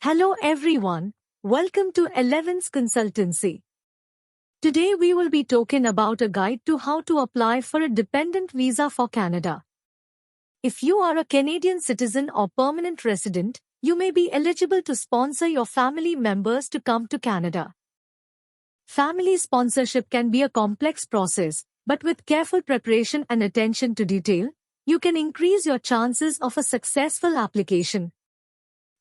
Hello everyone, welcome to Elevance Consultancy. Today we will be talking about a guide to how to apply for a dependent visa for Canada. If you are a Canadian citizen or permanent resident, you may be eligible to sponsor your family members to come to Canada. Family sponsorship can be a complex process, but with careful preparation and attention to detail, you can increase your chances of a successful application.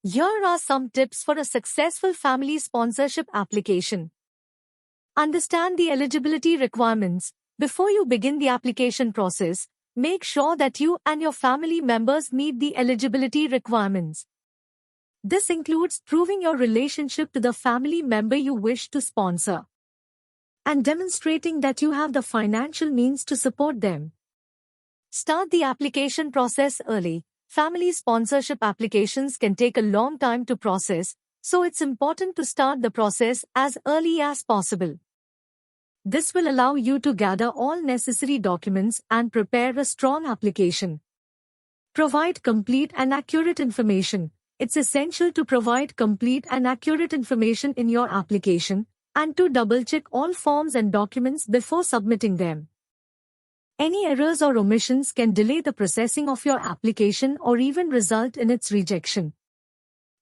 Here are some tips for a successful family sponsorship application. Understand the eligibility requirements. Before you begin the application process, make sure that you and your family members meet the eligibility requirements. This includes proving your relationship to the family member you wish to sponsor and demonstrating that you have the financial means to support them. Start the application process early. Family sponsorship applications can take a long time to process, so it's important to start the process as early as possible. This will allow you to gather all necessary documents and prepare a strong application. Provide complete and accurate information. It's essential to provide complete and accurate information in your application and to double-check all forms and documents before submitting them. Any errors or omissions can delay the processing of your application or even result in its rejection.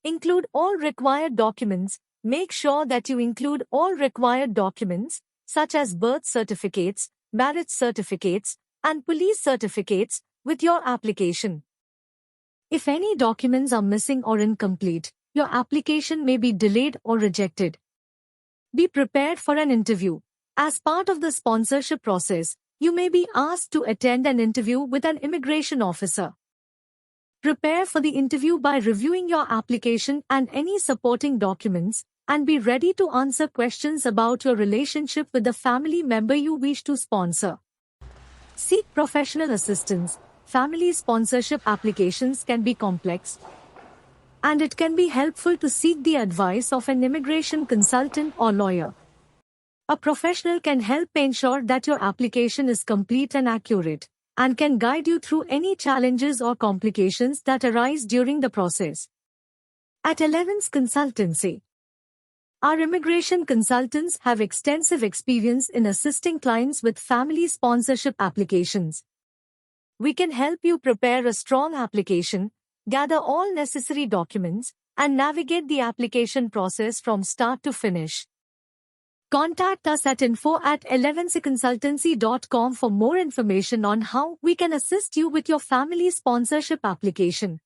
Include all required documents. Make sure that you include all required documents, such as birth certificates, marriage certificates, and police certificates, with your application. If any documents are missing or incomplete, your application may be delayed or rejected. Be prepared for an interview. As part of the sponsorship process, you may be asked to attend an interview with an immigration officer. Prepare for the interview by reviewing your application and any supporting documents, and be ready to answer questions about your relationship with the family member you wish to sponsor. Seek professional assistance. Family sponsorship applications can be complex, and it can be helpful to seek the advice of an immigration consultant or lawyer. A professional can help ensure that your application is complete and accurate, and can guide you through any challenges or complications that arise during the process. At Elevance Consultancy, our immigration consultants have extensive experience in assisting clients with family sponsorship applications. We can help you prepare a strong application, gather all necessary documents, and navigate the application process from start to finish. Contact us at info@elevanceconsultancy.com for more information on how we can assist you with your family sponsorship application.